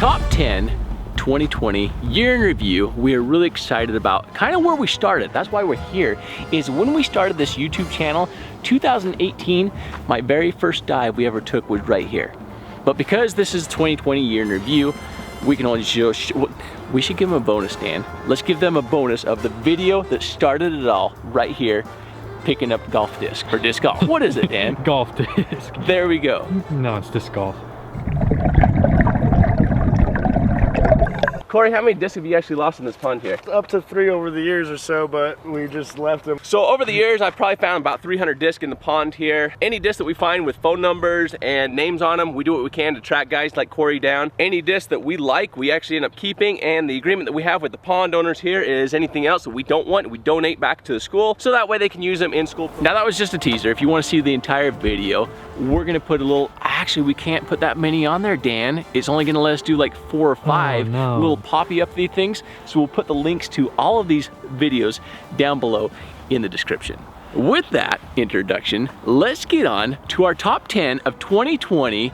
Top 10 2020 year in review. We are really excited about kind of where we started. That's why we're here, is when we started this YouTube channel, 2018, my very first dive we ever took was right here. But because this is 2020 year in review, we can only show, we should give them a bonus, Dan. Let's give them a bonus of the video that started it all right here, picking up golf disc, or disc golf. What is it, Dan? Golf disc. There we go. No, it's disc golf. Corey, how many discs have you actually lost in this pond here? Up to 3 over the years or so, but we just left them. So over the years, I've probably found about 300 discs in the pond here. Any disc that we find with phone numbers and names on them, we do what we can to track guys like Corey down. Any disc that we like, we actually end up keeping, and the agreement that we have with the pond owners here is anything else that we don't want, we donate back to the school, so that way they can use them in school. Now that was just a teaser. If you want to see the entire video, we're gonna put a little, actually we can't put that many on there, Dan. It's only gonna let us do like 4 or 5 little poppy up these things. So we'll put the links to all of these videos down below in the description. With that introduction, let's get on to our top 10 of 2020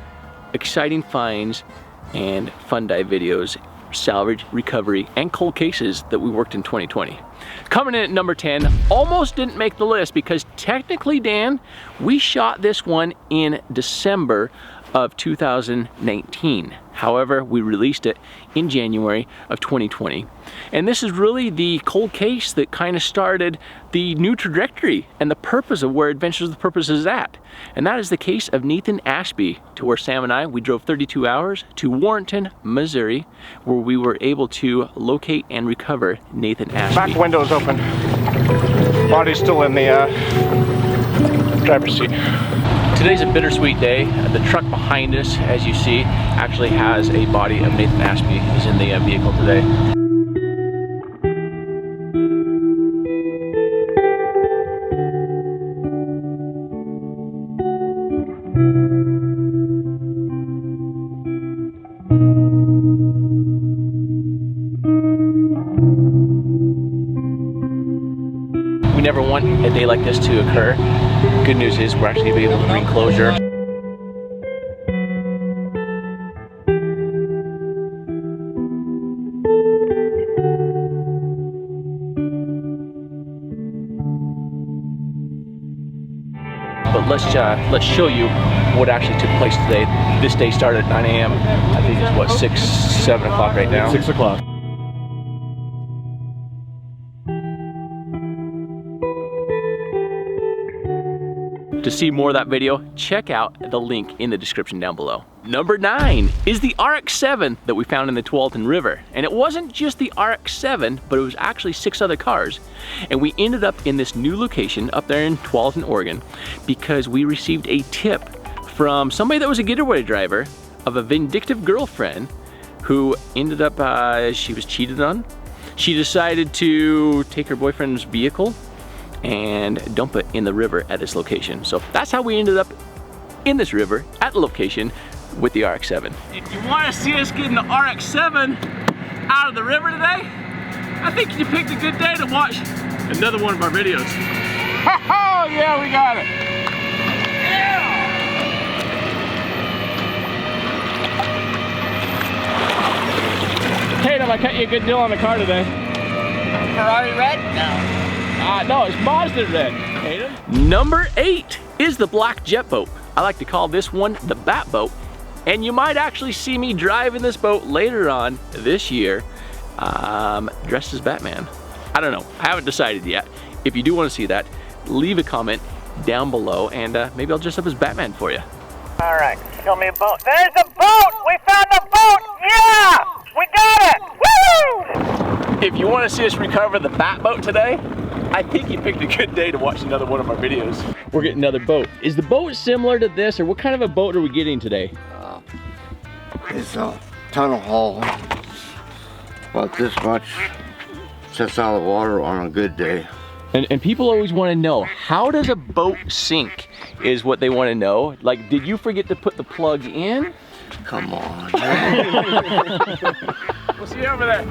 exciting finds and fun dive videos, salvage, recovery, and cold cases that we worked in 2020. Coming in at number 10, almost didn't make the list because technically, Dan, we shot this one in December of 2019. However, we released it in January of 2020. And this is really the cold case that kind of started the new trajectory and the purpose of where Adventures of the Purpose is at. And that is the case of Nathan Ashby, to where Sam and I, we drove 32 hours to Warrenton, Missouri, where we were able to locate and recover Nathan Ashby. Back window's open. Body's still in the driver's seat. Today's a bittersweet day. The truck behind us, as you see, actually has a body of Nathan Ashby. He's in the vehicle today. We never want a day like this to occur. Good news is we're actually able to bring closure. But let's show you what actually took place today. This day started at 9 a.m. I think it's what, 6, 7 o'clock right now? 6 o'clock. To see more of that video, check out the link in the description down below. Number 9 is the RX-7 that we found in the Tualatin River. And it wasn't just the RX-7, but it was actually 6 other cars. And we ended up in this new location up there in Tualatin, Oregon, because we received a tip from somebody that was a getaway driver of a vindictive girlfriend who ended up, she was cheated on. She decided to take her boyfriend's vehicle and dump it in the river at this location. So that's how we ended up in this river at the location with the RX-7. If you want to see us getting the RX-7 out of the river today, I think you picked a good day to watch another one of our videos. Oh yeah, we got it. Yeah. Tatum, I cut you a good deal on the car today. Ferrari red? No. No, it's Mazda red. Tatum. Number 8 is the black jet boat. I like to call this one the Bat Boat. And you might actually see me driving this boat later on this year, dressed as Batman. I don't know, I haven't decided yet. If you do want to see that, leave a comment down below and maybe I'll dress up as Batman for you. All right, show me a boat. There's a boat! We found a boat! Yeah! We got it! Woo! If you want to see us recover the Bat Boat today, I think you picked a good day to watch another one of our videos. We're getting another boat. Is the boat similar to this, or what kind of a boat are we getting today? It's a tunnel hull, about this much, sits out of the water on a good day. And people always want to know, how does a boat sink, is what they want to know. Like, did you forget to put the plug in? Come on. We'll see you over there.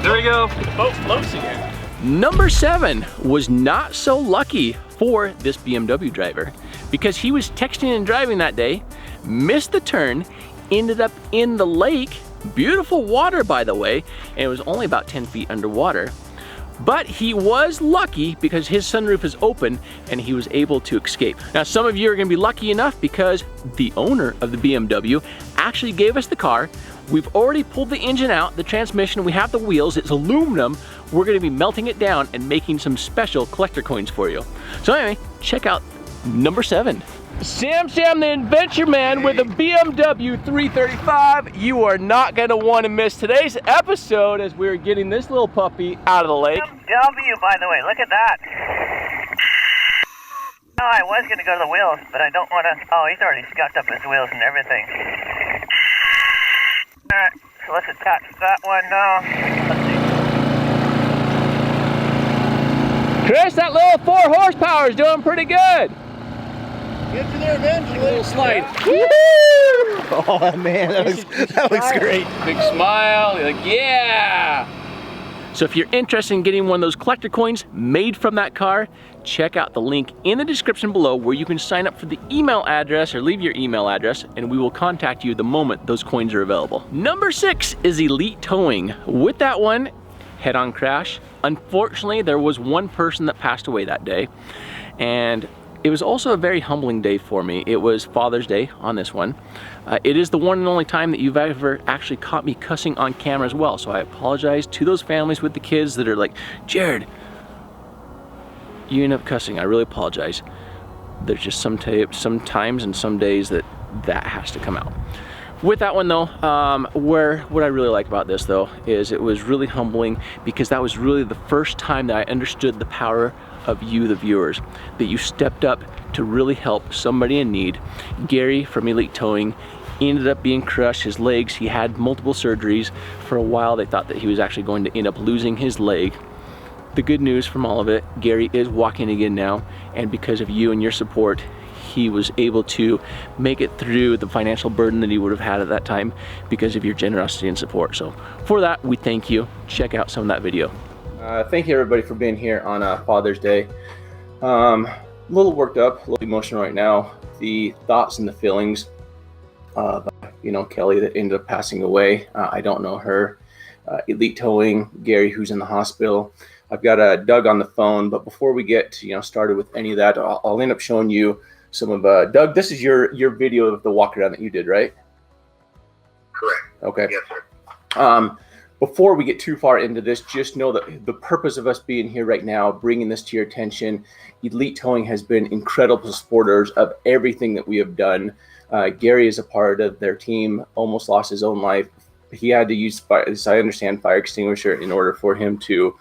There we go. The boat floats again. Number 7 was not so lucky for this BMW driver because he was texting and driving that day, missed the turn, ended up in the lake. Beautiful water, by the way, and it was only about 10 feet underwater. But he was lucky because his sunroof is open and he was able to escape. Now, some of you are gonna be lucky enough because the owner of the BMW actually gave us the car. We've already pulled the engine out, the transmission, we have the wheels, it's aluminum. We're gonna be melting it down and making some special collector coins for you. So anyway, check out number 7. Sam the Adventure Man with a BMW 335. You are not gonna want to miss today's episode as we're getting this little puppy out of the lake. BMW, by the way, look at that. No, I was gonna go to the wheels, but I don't wanna, oh, he's already scuffed up his wheels and everything. Alright, so let's attach that one now. Let's see. Chris, that little 4 horsepower is doing pretty good. Get to there eventually. A little slide. Oh man, that looks great. Big smile, you're like, yeah. So if you're interested in getting one of those collector coins made from that car, check out the link in the description below where you can sign up for the email address or leave your email address and we will contact you the moment those coins are available. Number 6 is Elite Towing. With that one, head-on crash. Unfortunately, there was one person that passed away that day, and it was also a very humbling day for me. It was Father's Day on this one. It is the one and only time that you've ever actually caught me cussing on camera as well. So I apologize to those families with the kids that are like, Jared, you end up cussing. I really apologize. There's just some times and some days that has to come out. With that one though, what I really like about this though is it was really humbling because that was really the first time that I understood the power of you, the viewers, that you stepped up to really help somebody in need. Gary from Elite Towing ended up being crushed, his legs, he had multiple surgeries. For a while they thought that he was actually going to end up losing his leg. The good news from all of it, Gary is walking again now, and because of you and your support, he was able to make it through the financial burden that he would have had at that time because of your generosity and support. So for that, we thank you. Check out some of that video. Thank you everybody for being here on Father's Day. A little worked up, a little emotional right now. The thoughts and the feelings of, Kelly that ended up passing away. I don't know her. Elite Towing, Gary who's in the hospital. I've got Doug on the phone, but before we get started with any of that, I'll end up showing you some of Doug. This is your video of the walk around that you did, right? Correct. Okay. Yes, sir. Before we get too far into this, just know that the purpose of us being here right now, bringing this to your attention, Elite Towing has been incredible supporters of everything that we have done. Gary is a part of their team, almost lost his own life. He had to use, as I understand, fire extinguisher in order for him to,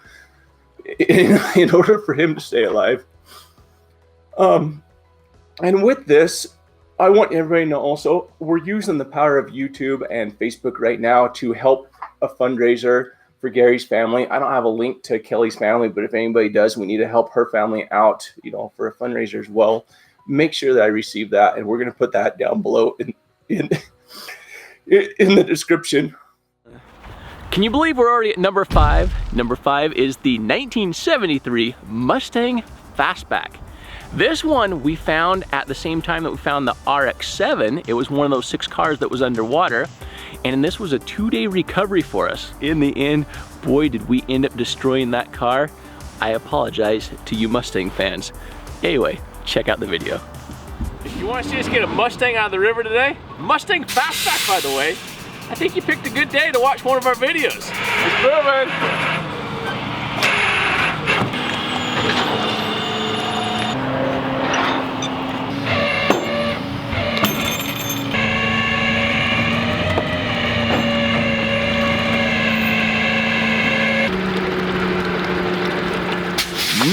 stay alive. And with this, I want everybody to know also, we're using the power of YouTube and Facebook right now to help a fundraiser for Gary's family. I don't have a link to Kelly's family, but if anybody does, we need to help her family out, for a fundraiser as well. Make sure that I receive that, and we're going to put that down below in the description. Can you believe we're already at number 5? Number 5 is the 1973 Mustang Fastback. This one we found at the same time that we found the RX-7. It was one of those 6 cars that was underwater, and this was a 2-day recovery for us. In the end, boy, did we end up destroying that car. I apologize to you Mustang fans. Anyway, check out the video. If you want to see us get a Mustang out of the river today, Mustang Fastback, by the way, I think you picked a good day to watch one of our videos. It's moving.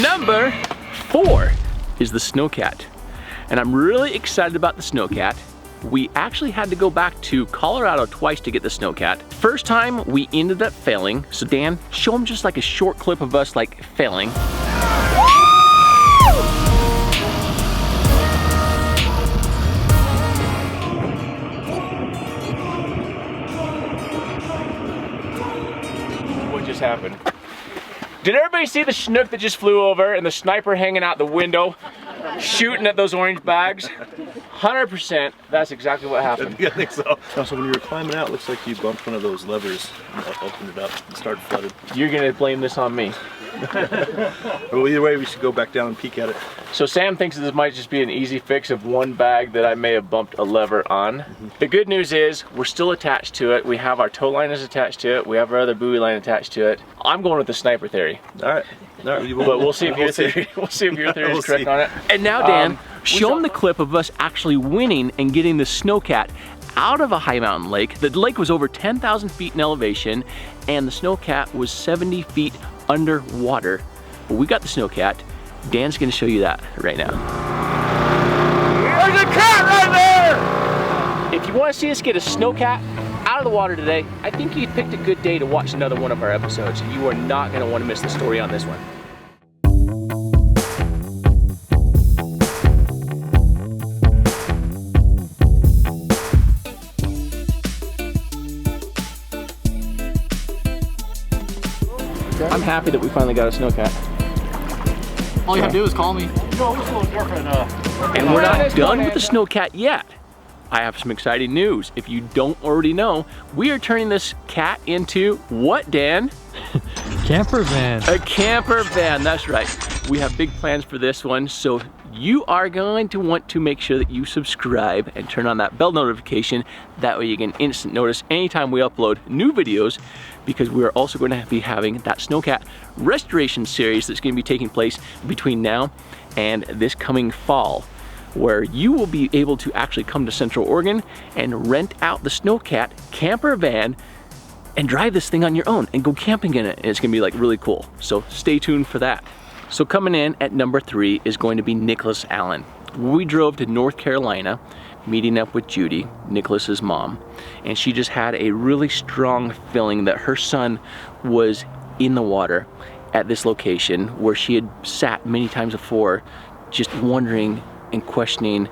Number 4 is the Snowcat, and I'm really excited about the Snowcat. We actually had to go back to Colorado twice to get the Snowcat. First time we ended up failing, so Dan, show them just like a short clip of us like failing. just happened. Did everybody see the Chinook that just flew over and the sniper hanging out the window shooting at those orange bags? 100%, that's exactly what happened. I think so. So when you were climbing out, it looks like you bumped one of those levers and opened it up and started flooding. You're gonna blame this on me. Well, either way, we should go back down and peek at it. So Sam thinks this might just be an easy fix of one bag that I may have bumped a lever on. The good news is we're still attached to it. We have our tow line is attached to it. We have our other buoy line attached to it. I'm going with the sniper theory. All right. But we'll see if your theory, is correct on it. And now, Dan, show them the clip of us actually winning and getting the snowcat out of a high mountain lake. The lake was over 10,000 feet in elevation, and the snowcat was 70 feet underwater. But we got the snowcat. Dan's gonna show you that right now. There's a cat right there! If you want to see us get a snowcat out of the water today, I think you picked a good day to watch another one of our episodes. You are not gonna want to miss the story on this one. I'm happy that we finally got a snowcat. All you have to do is call me. And we're not done with the snowcat yet. I have some exciting news. If you don't already know, we are turning this cat into what, Dan? Camper van. A camper van, that's right. We have big plans for this one, so you are going to want to make sure that you subscribe and turn on that bell notification. That way you can instant notice anytime we upload new videos, because we are also going to be having that snowcat restoration series that's going to be taking place between now and this coming fall, where you will be able to actually come to Central Oregon and rent out the snowcat camper van and drive this thing on your own and go camping in it. And it's gonna be like really cool. So stay tuned for that. So coming in at number 3 is going to be Nicholas Allen. We drove to North Carolina, meeting up with Judy, Nicholas's mom, and she just had a really strong feeling that her son was in the water at this location where she had sat many times before, just wondering and questioning,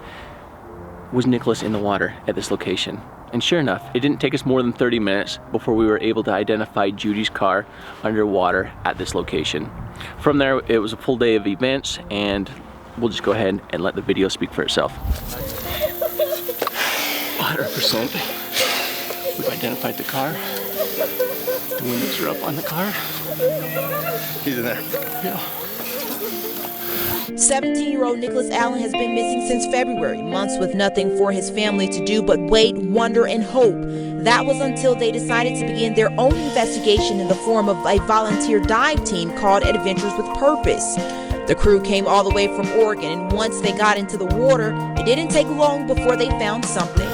was Nicholas in the water at this location? And sure enough, it didn't take us more than 30 minutes before we were able to identify Judy's car underwater at this location. From there, it was a full day of events, and we'll just go ahead and let the video speak for itself. 100%. We've identified the car. The windows are up on the car. He's in there. Yeah. 17-year-old Nicholas Allen has been missing since February, months with nothing for his family to do but wait, wonder, and hope. That was until they decided to begin their own investigation in the form of a volunteer dive team called Adventures with Purpose. The crew came all the way from Oregon, and once they got into the water, it didn't take long before they found something.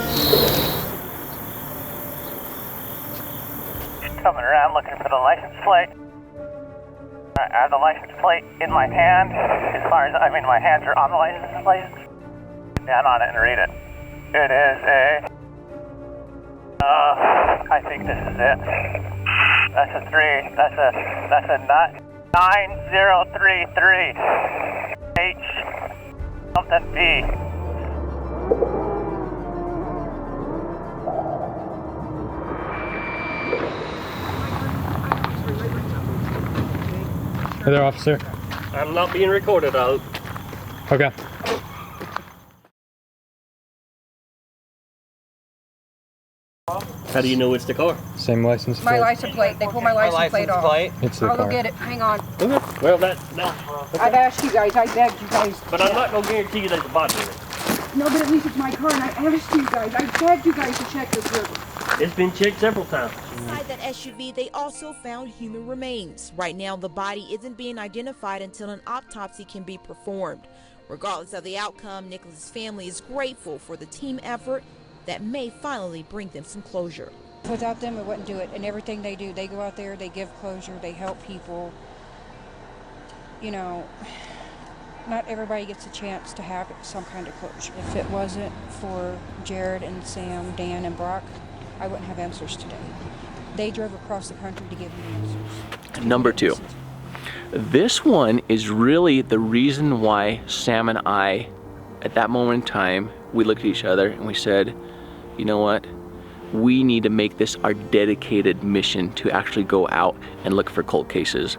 Coming around looking for the license plate. I have the license plate in my hand. As far as, my hands are on the license plate. Down on it and read it. It is a, I think this is it. That's a 3. That's a 9033. H something B. Hey there, officer. I'm not being recorded, I hope. Okay. How do you know it's the car? Same license plate. My license plate. They pulled my license plate off. It's the I'll car. go get it. Hang on. Okay. Well, that. I've asked you guys. I begged you guys. But I'm not gonna guarantee you there's a body in it. No, but at least it's my car, and I asked you guys. I begged you guys to check this river. It's been checked several times. Inside that SUV, they also found human remains. Right now, the body isn't being identified until an autopsy can be performed. Regardless of the outcome, Nicholas' family is grateful for the team effort that may finally bring them some closure. Without them, it wouldn't do it. And everything they do, they go out there, they give closure, they help people. You know, not everybody gets a chance to have some kind of closure. If it wasn't for Jared and Sam, Dan, and Brock, I wouldn't have answers today. They drove across the country to give me answers. Number 2. This one is really the reason why Sam and I, at that moment in time, we looked at each other and we said, you know what? we need to make this our dedicated mission to actually go out and look for cold cases.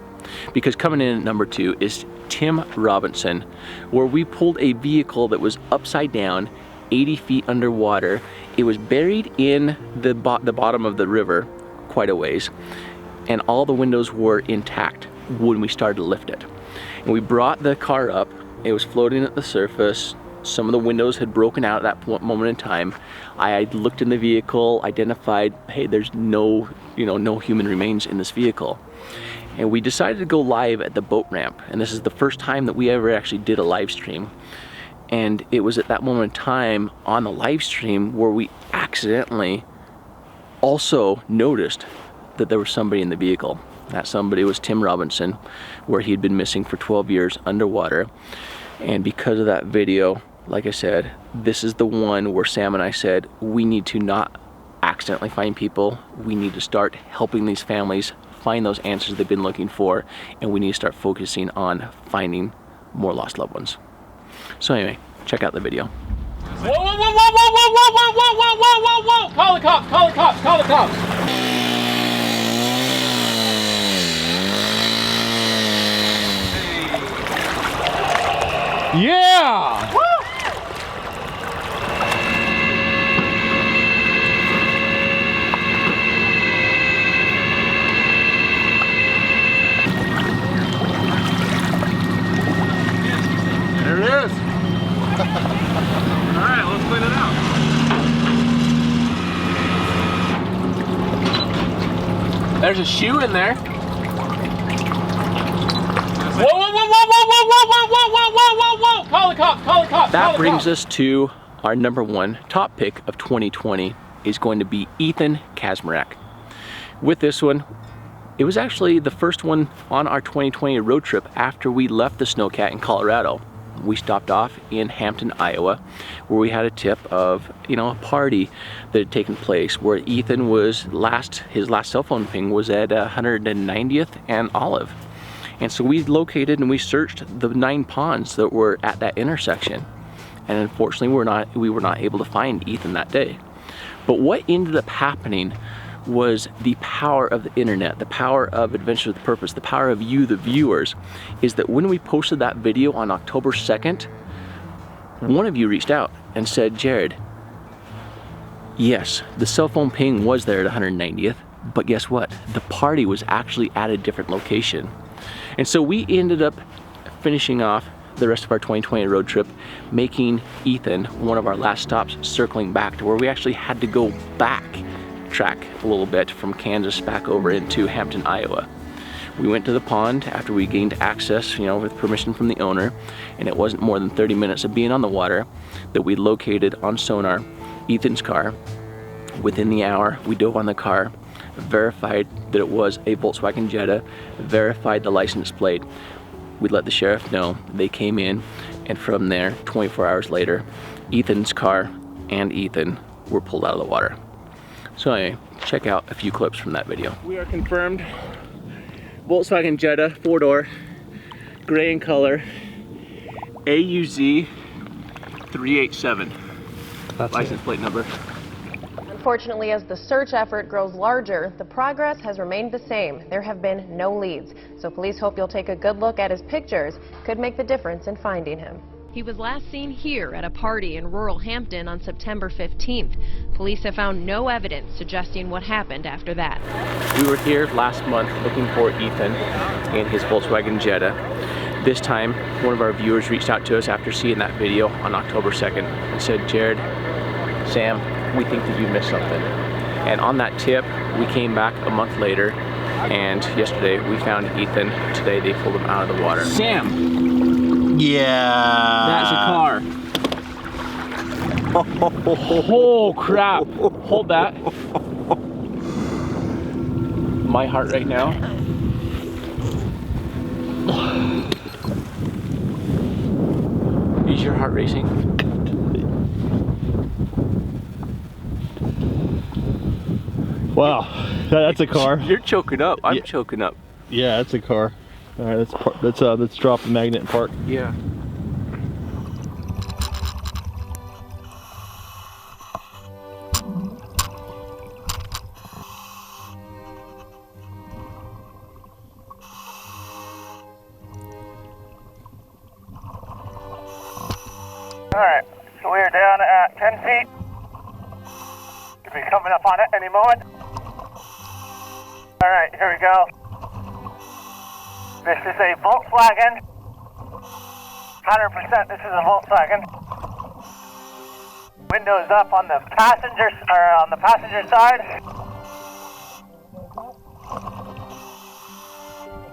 Because coming in at number 2 is Tim Robinson, where we pulled a vehicle that was upside down, 80 feet underwater. It was buried in the bottom of the river quite a ways, and all the windows were intact when we started to lift it. And we brought the car up. It was floating at the surface. Some of the windows had broken out at that moment in time. I looked in the vehicle, identified, hey, there's no human remains in this vehicle. And we decided to go live at the boat ramp. And this is the first time that we ever actually did a live stream. And it was at that moment in time on the live stream where we accidentally also noticed that there was somebody in the vehicle. That somebody was Tim Robinson, where he had been missing for 12 years underwater. And because of that video, like I said, this is the one where Sam and I said, we need to not accidentally find people. We need to start helping these families find those answers they've been looking for, and we need to start focusing on finding more lost loved ones. So anyway, check out the video. Whoa, whoa, whoa, whoa, whoa, whoa, whoa, whoa, whoa, whoa, whoa, whoa, whoa! Call the cops, call the cops, call the cops! Yeah! There it is. All right, let's clean it out. There's a shoe in there. Whoa, whoa, whoa, whoa, whoa, whoa, whoa, whoa, whoa, whoa, whoa, whoa, whoa! Call the cops, call the cops. That brings us to our number 1 top pick of 2020 is going to be Ethan Kazmarek. With this one, it was actually the first one on our 2020 road trip after we left the Snowcat in Colorado. We stopped off in Hampton, Iowa, where we had a tip of, a party that had taken place where Ethan was his last cell phone ping was at 190th and Olive. And so we located and we searched the 9 ponds that were at that intersection. And unfortunately, we were not able to find Ethan that day. But what ended up happening was the power of the internet, the power of Adventure with Purpose, the power of you, the viewers, is that when we posted that video on October 2nd, one of you reached out and said, Jared, yes, the cell phone ping was there at 190th, but guess what? The party was actually at a different location. And so we ended up finishing off the rest of our 2020 road trip, making Ethan one of our last stops, circling back to where we actually had to go back track a little bit from Kansas back over into Hampton, Iowa. We went to the pond after we gained access, with permission from the owner, and it wasn't more than 30 minutes of being on the water that we located on sonar Ethan's car. Within the hour, we dove on the car, verified that it was a Volkswagen Jetta, verified the license plate. We let the sheriff know. They came in, and from there, 24 hours later, Ethan's car and Ethan were pulled out of the water. So anyway, check out a few clips from that video. We are confirmed. Volkswagen Jetta, 4-door, gray in color, AUZ 387. License plate number. Unfortunately, as the search effort grows larger, the progress has remained the same. There have been no leads. So police hope you'll take a good look at his pictures. Could make the difference in finding him. He was last seen here at a party in rural Hampton on September 15th. Police have found no evidence suggesting what happened after that. We were here last month looking for Ethan in his Volkswagen Jetta. This time, one of our viewers reached out to us after seeing that video on October 2nd and said, Jared, Sam, we think that you missed something. And on that tip, we came back a month later, and yesterday we found Ethan. Today they pulled him out of the water. Sam! Yeah. That's a car. Oh crap. Hold that. My heart right now. Is your heart racing? Wow, that's a car. You're choking up. I'm choking up. Yeah, that's a car. All right, let's drop the magnet and park. Yeah. Alright, so we are down at 10 feet. Could be coming up on it any moment. Alright, here we go. This is a Volkswagen. 100% this is a Volkswagen. Windows up on the passenger side.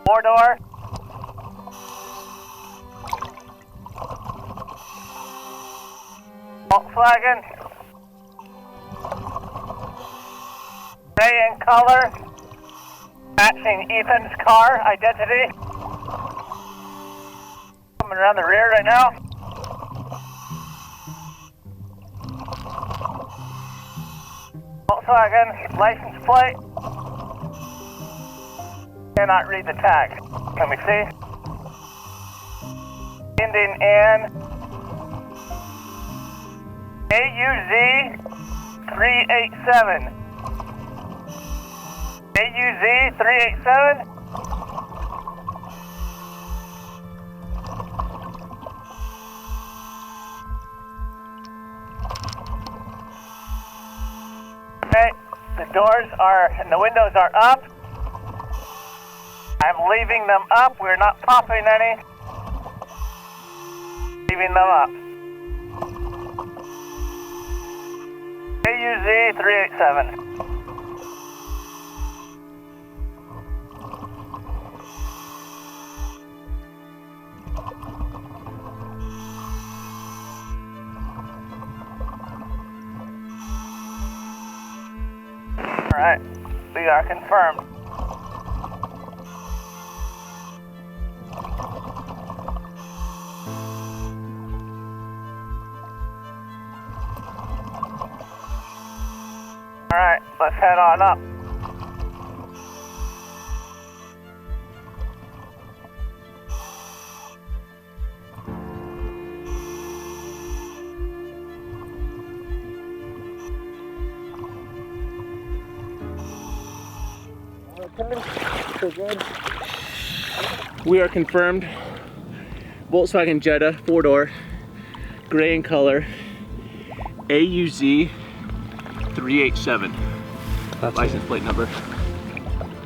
4-door. Volkswagen. Gray in color. Matching Ethan's car identity. Coming around the rear right now. Volkswagen license plate. Cannot read the tag. Let me see. Ending in AUZ 387. AUZ 387. Okay, the doors and the windows are up. I'm leaving them up. We're not popping any. Leaving them up. AUZ 387. Alright, we are confirmed. Alright, let's head on up. We are confirmed. Volkswagen Jetta, 4-door, gray in color, AUZ 387. That's license plate number.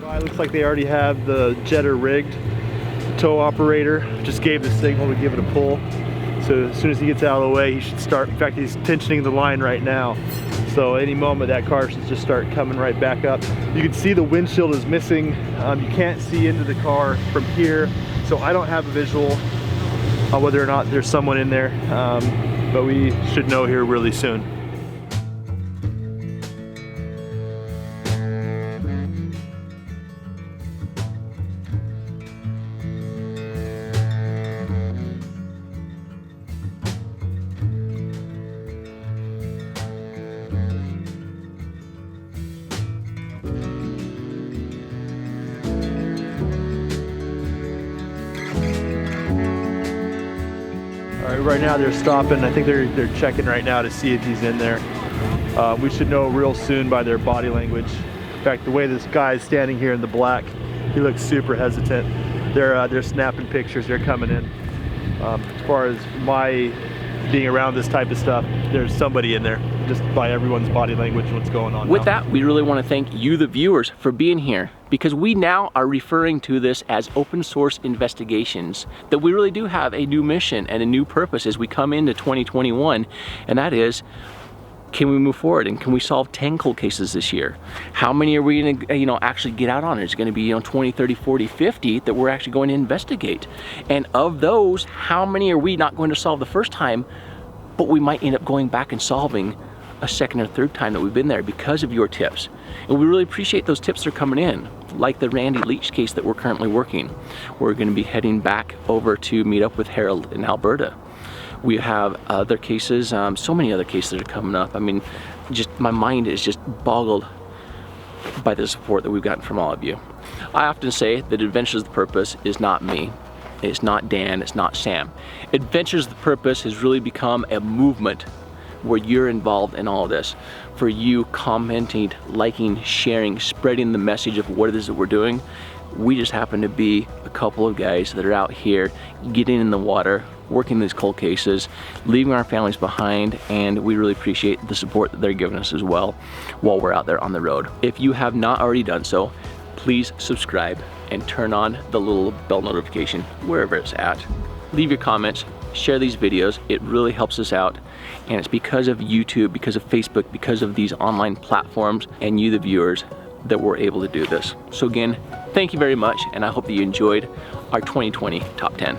It looks like they already have the Jetta rigged. The tow operator just gave the signal to give it a pull. So as soon as he gets out of the way, he should start. In fact, he's tensioning the line right now. So any moment that car should just start coming right back up. You can see the windshield is missing. You can't see into the car from here. So I don't have a visual on whether or not there's someone in there. But we should know here really soon. Right now they're stopping. I think they're checking right now to see if he's in there. We should know real soon by their body language. In fact, the way this guy is standing here in the black, he looks super hesitant. They're snapping pictures. They're coming in. As far as my being around this type of stuff, there's somebody in there, just by everyone's body language and what's going on. With that, we really want to thank you, the viewers, for being here, because we now are referring to this as open source investigations, that we really do have a new mission and a new purpose as we come into 2021, and that is, can we move forward and can we solve 10 cold cases this year? How many are we going to, actually get out on? It's going to be, 20, 30, 40, 50 that we're actually going to investigate. And of those, how many are we not going to solve the first time, but we might end up going back and solving a second or third time that we've been there because of your tips. And we really appreciate those tips that are coming in, like the Randy Leach case that we're currently working. We're going to be heading back over to meet up with Harold in Alberta. We have other cases, so many other cases that are coming up. I mean, just my mind is just boggled by the support that we've gotten from all of you. I often say that Adventures the Purpose is not me. It's not Dan, it's not Sam. Adventures the Purpose has really become a movement where you're involved in all of this. For you commenting, liking, sharing, spreading the message of what it is that we're doing. We just happen to be a couple of guys that are out here getting in the water working these cold cases, leaving our families behind, and we really appreciate the support that they're giving us as well while we're out there on the road. If you have not already done so, please subscribe and turn on the little bell notification wherever it's at. Leave your comments, share these videos. It really helps us out, and it's because of YouTube, because of Facebook, because of these online platforms and you, the viewers, that we're able to do this. So again, thank you very much, and I hope that you enjoyed our 2020 Top 10.